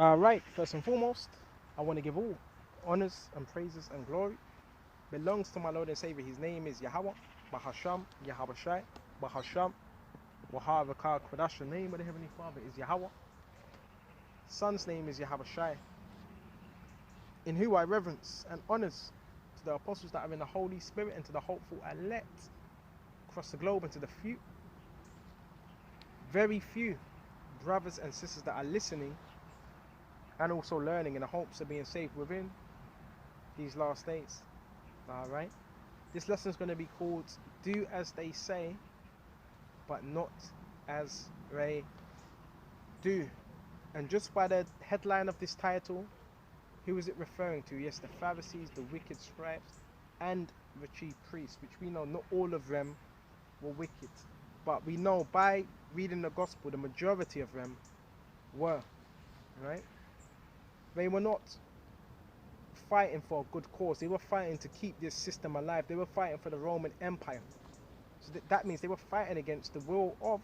Right, first and foremost, I want to give all honors and praises and glory belongs to my Lord and Savior. His name is Yahweh, Bahasham, Yahawashi, Bahasham, Wahavakar Kodash. The name of the Heavenly Father is Yahweh. Son's name is Yahawashi, in who I reverence and honors to the apostles that are in the Holy Spirit and to the hopeful elect across the globe and to the few, very few brothers and sisters that are listening and also learning in the hopes of being saved within these last days. Alright? This lesson is going to be called Do As They Say, but Not As They Do. And just by the headline of this title, who is it referring to? Yes, the Pharisees, the wicked scribes, and the chief priests, which we know not all of them were wicked. But we know by reading the gospel, the majority of them were. Right? They were not fighting for a good cause. They were fighting to keep this system alive. They were fighting for the Roman Empire. So that means they were fighting against the will of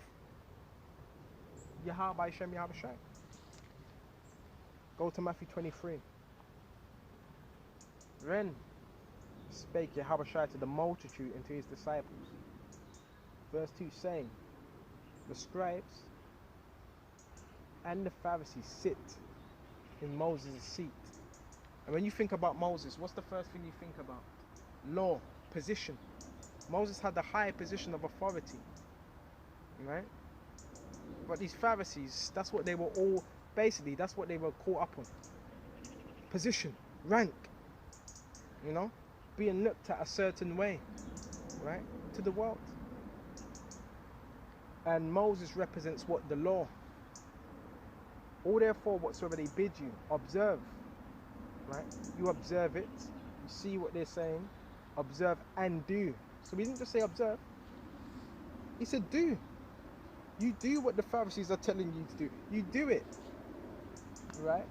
Yahawashi. Go to Matthew 23. Then spake Yahawashi to the multitude and to his disciples. Verse 2 saying, the scribes and the Pharisees sit in Moses' seat. And when you think about Moses, what's the first thing you think about? Law, position. Moses had the high position of authority, right? But these Pharisees, that's what they were all, basically, that's what they were caught up on. Position, rank, you know, being looked at a certain way, right, to the world. And Moses represents what? The law. All therefore whatsoever they bid you, observe, right? You observe it, you see what they're saying, observe and do. So we didn't just say observe, he said do. You do what the Pharisees are telling you to do. You do it, right?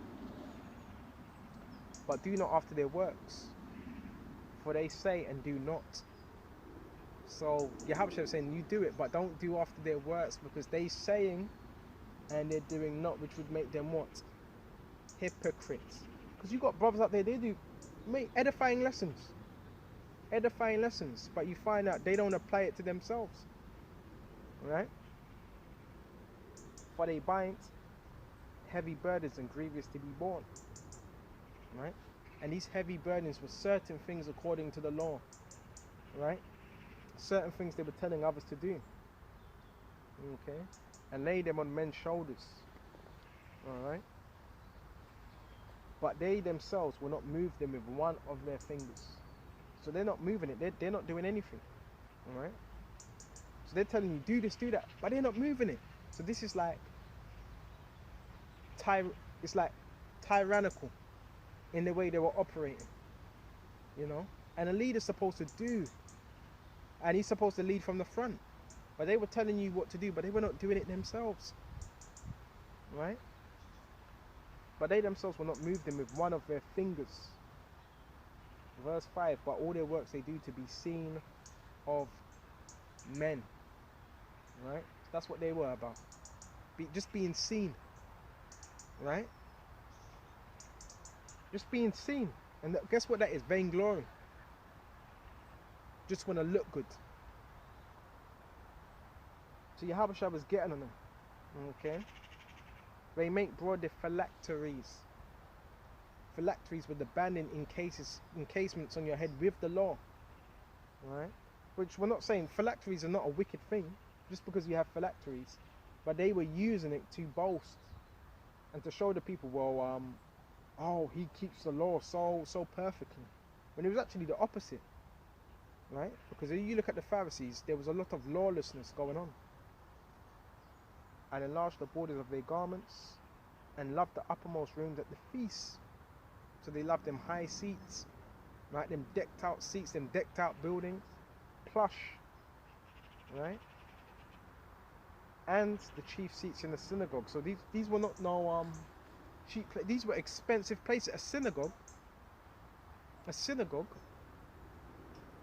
But do not after their works, for they say and do not. So Yahawashi is saying you do it, but don't do after their works, because they saying and they're doing not, which would make them what? Hypocrites. Because you got brothers out there, they do edifying lessons, but you find out they don't apply it to themselves, right? For they bind heavy burdens and grievous to be borne, right? And these heavy burdens were certain things according to the law, right? Certain things they were telling others to do, okay? And lay them on men's shoulders, all right? But they themselves will not move them with one of their fingers. So they're not moving it. They're not doing anything, all right? So they're telling you, do this, do that, but they're not moving it. So this is like, it's like tyrannical in the way they were operating, you know? And a leader's supposed to do, and he's supposed to lead from the front. But they were telling you what to do, but they were not doing it themselves, right? But they themselves will not move them with one of their fingers. Verse 5, but all their works they do to be seen of men, right? That's what they were about, just being seen, right? Just being seen. And guess what that is? Vainglory. Just want to look good. So Yahawashi was getting on them, okay? They make broad the phylacteries. Phylacteries with the banding encasements on your head with the law, right? Which we're not saying phylacteries are not a wicked thing, just because you have phylacteries, but they were using it to boast and to show the people, well, oh, he keeps the law so perfectly, when it was actually the opposite, right? Because if you look at the Pharisees, there was a lot of lawlessness going on. And enlarged the borders of their garments, and loved the uppermost rooms at the feasts. So they loved them high seats, right? Them decked out seats, them decked out buildings, plush, right? And the chief seats in the synagogue. So these were not no cheap. These were expensive places. A synagogue.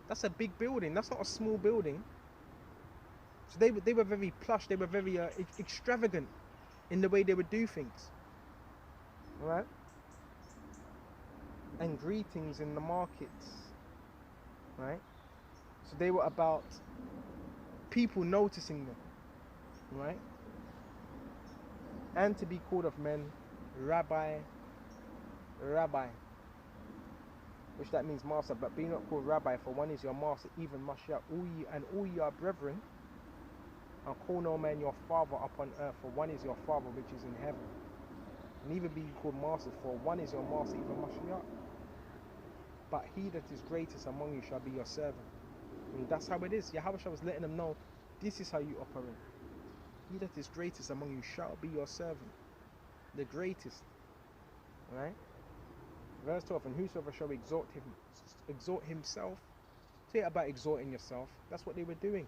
That's a big building. That's not a small building. So they were very plush. They were very extravagant in the way they would do things. right? And greetings in the markets, right? So they were about people noticing them, right? And to be called of men, Rabbi, Rabbi, which that means master, but be not called Rabbi, for one is your master, even Mashiach, all ye are brethren, and call no man your father upon earth, for one is your father which is in heaven. Neither be called masters, for one is your master, even Mashiach. But he that is greatest among you shall be your servant. And that's how it is. Yahawashi was letting them know, this is how you operate. He that is greatest among you shall be your servant. The greatest. Right? Verse 12, and whosoever shall exhort himself. Say about exhorting yourself. That's what they were doing.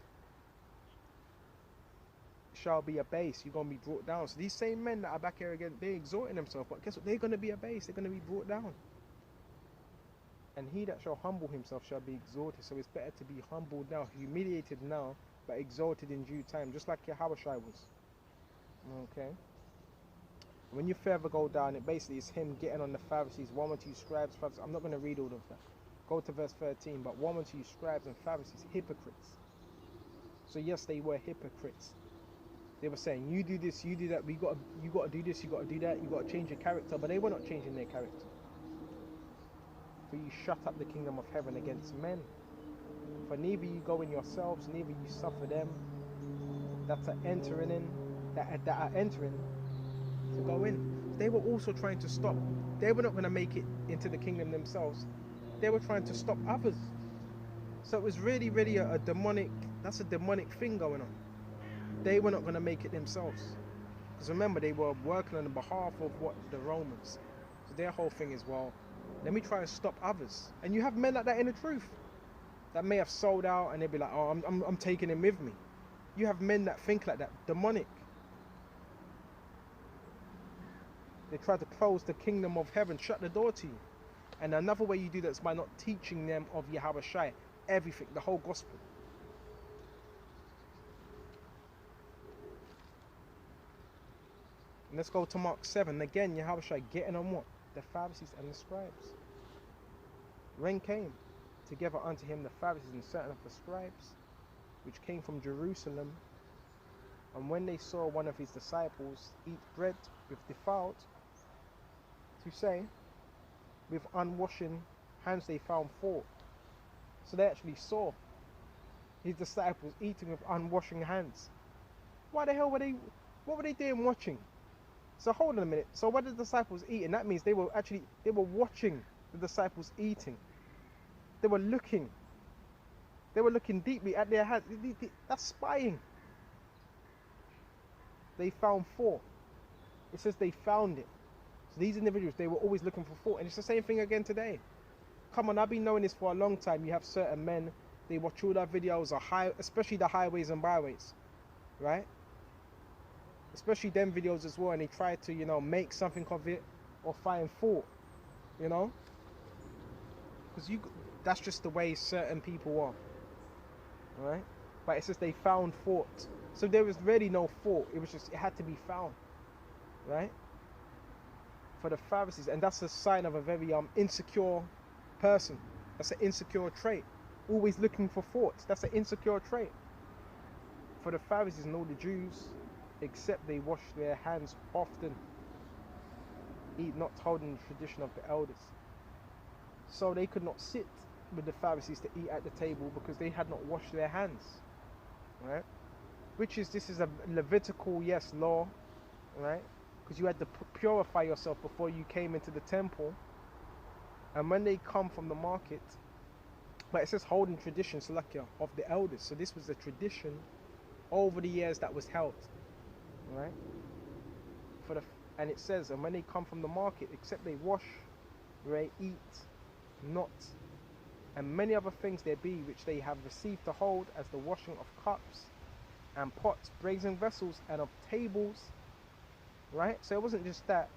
Shall be abased. You're going to be brought down. So these same men that are back here again, they're exhorting themselves. But guess what? They're going to be abased. They're going to be brought down. And he that shall humble himself shall be exalted. So it's better to be humbled now, humiliated now, but exalted in due time. Just like Yahawashi was. Okay? When you further go down, it basically is him getting on the Pharisees, one or two scribes, Pharisees. I'm not going to read all of that. Go to verse 13. But one or two scribes and Pharisees, hypocrites. So yes, they were hypocrites. They were saying, you do this, you do that, you got to do this, you got to do that, you got to change your character. But they were not changing their character. For you shut up the kingdom of heaven against men. For neither you go in yourselves, neither you suffer them that are entering to go in. They were also trying to stop. They were not going to make it into the kingdom themselves. They were trying to stop others. So it was really, really a demonic, that's a demonic thing going on. They were not going to make it themselves. Because remember, they were working on the behalf of the Romans. So their whole thing is, well, let me try and stop others. And you have men like that in the truth that may have sold out and they'd be like, oh, I'm taking him with me. You have men that think like that, demonic. They try to close the kingdom of heaven, shut the door to you. And another way you do that is by not teaching them of Yahawashi, everything, the whole gospel. And let's go to Mark 7. Again, Yahawashi getting on what? The Pharisees and the scribes. When came together unto him the Pharisees and certain of the scribes, which came from Jerusalem, and when they saw one of his disciples eat bread with defiled, to say, with unwashing hands they found fault. So they actually saw his disciples eating with unwashing hands. Why the hell were what were they doing watching? So hold on a minute. So what did the disciples eating? That means they were watching the disciples eating. They were looking deeply at their hands. That's spying. They found fault. It says they found it. So these individuals, they were always looking for fault. And it's the same thing again today. Come on, I've been knowing this for a long time. You have certain men, they watch all their videos, especially the highways and byways, right? Especially them videos as well, and they try to, make something of it or find fault, Because that's just the way certain people are, right? But it says they found fault. So there was really no fault. It had to be found, right? For the Pharisees, and that's a sign of a very insecure person. That's an insecure trait. Always looking for faults. That's an insecure trait. For the Pharisees and all the Jews, except they wash their hands often, eat not holding the tradition of the elders. So they could not sit with the Pharisees to eat at the table because they had not washed their hands, right? This is a Levitical, yes, law, right? Because you had to purify yourself before you came into the temple. And when they come from the market, but it says holding tradition, Salakia, of the elders. So this was a tradition over the years that was held, right? And it says, and when they come from the market, except they wash, they eat not, and many other things there be which they have received to hold, as the washing of cups and pots, brazen vessels, and of tables, right? So it wasn't just that.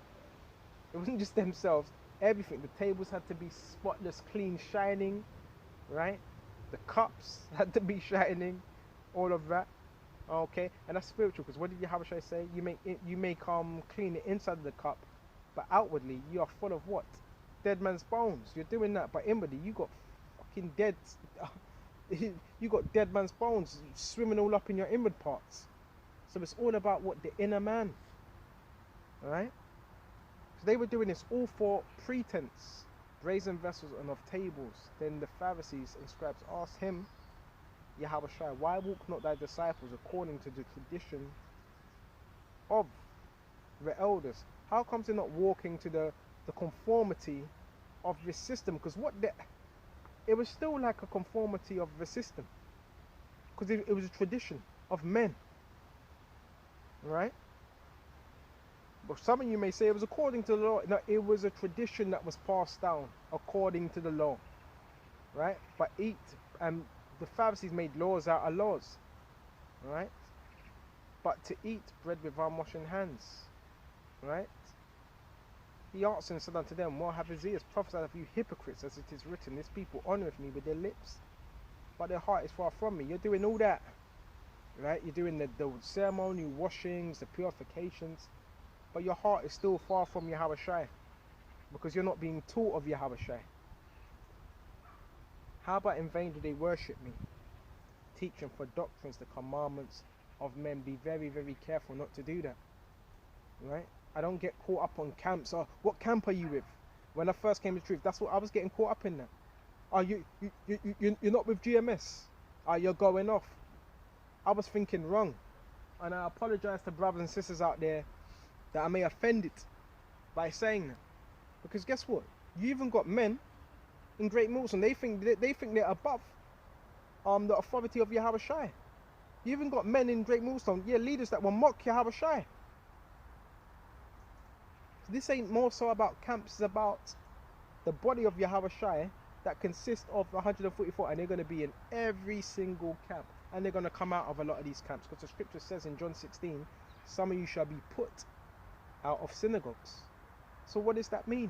It wasn't just themselves. Everything. The tables had to be spotless, clean, shining, right? The cups had to be shining, all of that. Okay, and that's spiritual, because what did Yahawashi say? You may clean the inside of the cup, but outwardly you are full of what? Dead man's bones. You're doing that, but inwardly you got fucking dead. You got dead man's bones swimming all up in your inward parts. So it's all about what? The inner man. Alright? So they were doing this all for pretense. Brazen vessels and of tables. Then the Pharisees and scribes asked him, Yahawashi, why walk not thy disciples according to the tradition of the elders? How comes they're not walking to the conformity of this system? Because it was still like a conformity of the system. Because it was a tradition of men. Right? But some of you may say it was according to the law. No, it was a tradition that was passed down according to the law. Right? But the Pharisees made laws out of laws. Right? But to eat bread with unwashing hands. Right? He answered and said unto them, well, have Isaiah prophesied of you hypocrites, as it is written, this people honoureth me with their lips, but their heart is far from me. You're doing all that. Right? You're doing the ceremonial washings, the purifications, but your heart is still far from Yahawashi, because you're not being taught of Yahawashi. How about in vain do they worship me? Teaching for doctrines the commandments of men. Be very, very careful not to do that. Right? I don't get caught up on camps. Oh, what camp are you with? When I first came to truth, that's what I was getting caught up in. That. Oh, you're not with GMS. Oh, you're going off. I was thinking wrong, and I apologize to brothers and sisters out there that I may offend it by saying that. Because guess what? You even got men in Great Millstone. They think they're above the authority of Yahawashi. You even got men in Great Millstone, leaders that will mock Yahawashi. This ain't more so about camps, it's about the body of Yahawashi that consists of 144, and they're going to be in every single camp, and they're going to come out of a lot of these camps, because the scripture says in John 16, some of you shall be put out of synagogues. So what does that mean?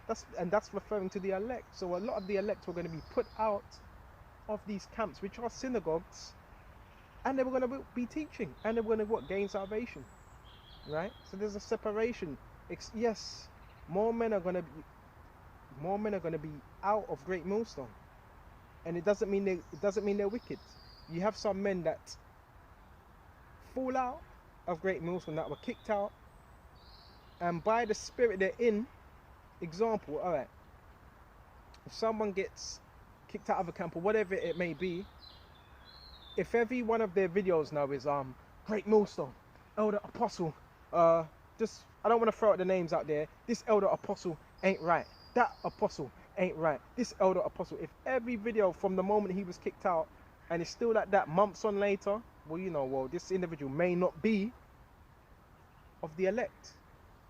That's referring to the elect. So a lot of the elect were going to be put out of these camps, which are synagogues, and they were going to be teaching, and they were going to gain salvation, right? So there's a separation. Yes, more men are going to be out of Great Millstone, and it doesn't mean they're wicked. You have some men that fall out of Great Millstone, that were kicked out, and by the spirit they're in. Example, all right, if someone gets kicked out of a camp or whatever it may be, if every one of their videos now is Great Millstone, Elder Apostle, I don't want to throw out the names out there. This elder apostle ain't right. That apostle ain't right. This elder apostle. If every video from the moment he was kicked out and it's still like that months on later, well, this individual may not be of the elect,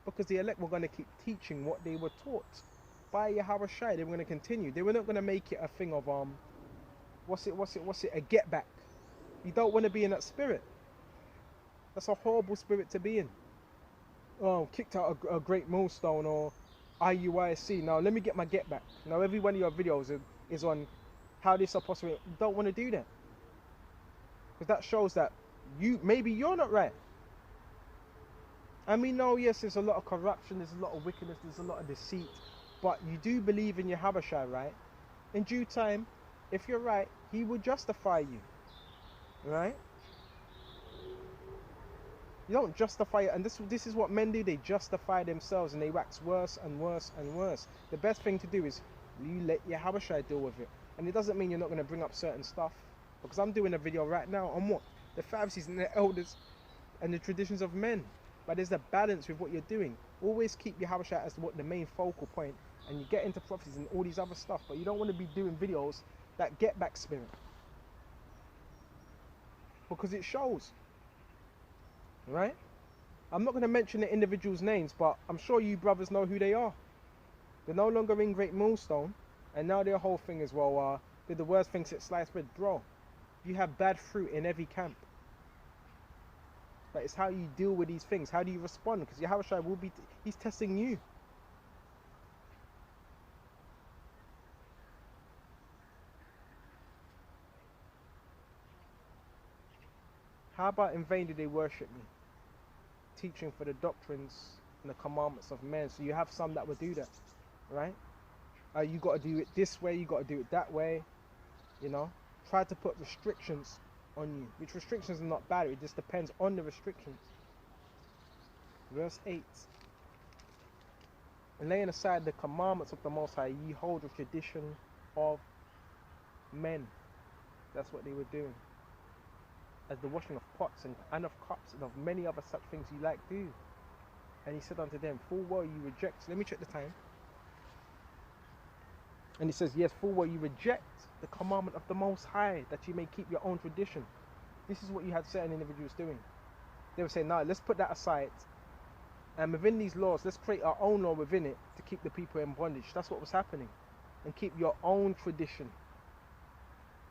because the elect were going to keep teaching what they were taught by Yahawashi. They were going to continue. They were not going to make it a thing of a get back. You don't want to be in that spirit. That's a horrible spirit to be in. Oh, kicked out a Great Millstone or IUIC. Now let me get my get back. Now every one of your videos is on how this apostle. You don't want to do that, because that shows that maybe you're not right. And we know, yes, there's a lot of corruption, there's a lot of wickedness, there's a lot of deceit, but you do believe in Yahawashi, right? In due time, if you're right, he will justify you, right? You don't justify it, and this is what men do. They justify themselves, and they wax worse and worse and worse. The best thing to do is you let Yahawashi deal with it. And it doesn't mean you're not going to bring up certain stuff, because I'm doing a video right now on what? The Pharisees and the elders and the traditions of men. But there's a balance with what you're doing. Always keep Yahawashi as what the main focal point, and you get into prophecies and all these other stuff, but you don't want to be doing videos that get back spirit, because it shows. Right? I'm not going to mention the individuals' names, but I'm sure you brothers know who they are. They're no longer in Great Millstone, and now their whole thing is, well, they're the worst thing since sliced bread. Bro, you have bad fruit in every camp. But it's how you deal with these things. How do you respond? Because Yahawashi he's testing you. How about in vain do they worship me? Teaching for the doctrines and the commandments of men. So you have some that will do that, right? You got to do it this way, you got to do it that way, you know. Try to put restrictions on you, which restrictions are not bad, it just depends on the restrictions. Verse 8. And laying aside the commandments of the Most High, ye hold the tradition of men. That's what they were doing. As the washing of pots and of cups and of many other such things you like do. And he said unto them, full well you reject. So let me check the time. And he says, yes, full well you reject the commandment of the Most High, that you may keep your own tradition. This is what you had certain individuals doing. They were saying, no, let's put that aside. And within these laws, let's create our own law within it to keep the people in bondage. That's what was happening. And keep your own tradition.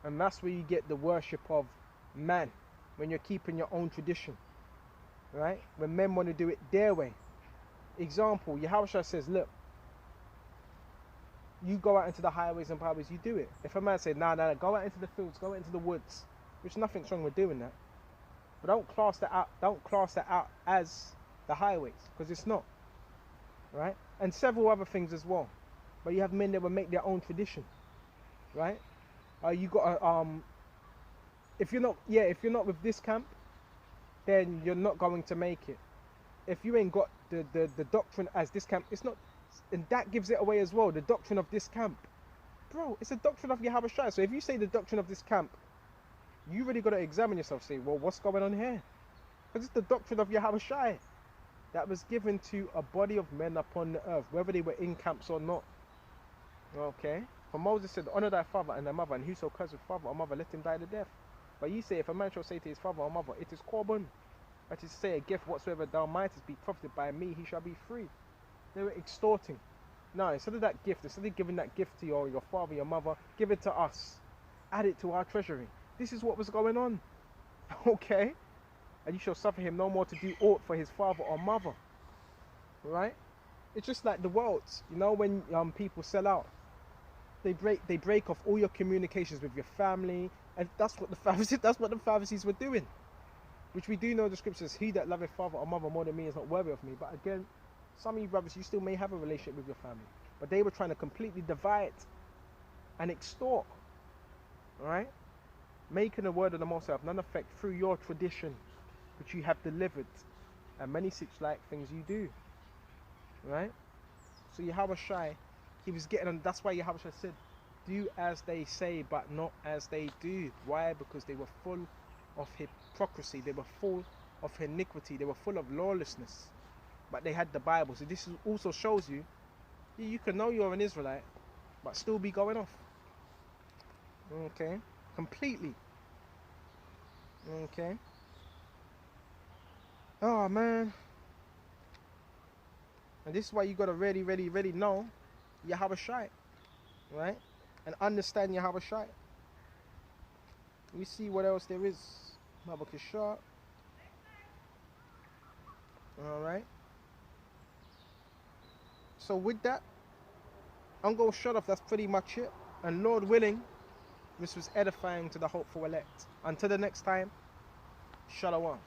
And that's where you get the worship of man. When you're keeping your own tradition. Right? When men want to do it their way. Example, Yahawashi says, look, you go out into the highways and byways, you do it. If a man says, nah, go out into the fields, go out into the woods, which nothing's wrong with doing that. But don't class that out as the highways, because it's not. Right? And several other things as well. But you have men that will make their own tradition. Right? You got if you're not with this camp, then you're not going to make it. If you ain't got the doctrine as this camp, it's not, and that gives it away as well. The doctrine of this camp, bro, it's a doctrine of Yahawashi. So if you say the doctrine of this camp, you really got to examine yourself. Say, well, what's going on here? Because it's the doctrine of Yahawashi that was given to a body of men upon the earth, whether they were in camps or not. Okay. For Moses said, honor thy father and thy mother, and whoso curses his father or mother, let him die the death. But you say, if a man shall say to his father or mother, it is korban, that is to say, a gift whatsoever thou mightest be profited by me, he shall be free. They were extorting. No, instead of that gift, instead of giving that gift to your father, your mother, give it to us. Add it to our treasury. This is what was going on. Okay? And you shall suffer him no more to do aught for his father or mother. Right? It's just like the world. You know, when people sell out, they break off all your communications with your family, and that's what the Pharisees were doing. Which we do know the scriptures, he that loveth father or mother more than me is not worthy of me. But again, some of you brothers, you still may have a relationship with your family. But they were trying to completely divide and extort. Alright? Making the word of the Most High of none effect through your tradition, which you have delivered. And many such like things you do. Right? So Yahawashi, he was getting on, that's why Yahawashi said, do as they say, but not as they do. Why? Because they were full of hypocrisy, they were full of iniquity, they were full of lawlessness, but they had the Bible. So this also shows you, you can know you're an Israelite, but still be going off. Okay, completely. Okay. Oh man. And this is why you gotta really know Yahawashi, right? And understand Yahawashi. We see what else there is. Mabakashah. Alright. So with that, I'm going to shut off. That's pretty much it. And Lord willing, this was edifying to the hopeful elect. Until the next time, Shalom.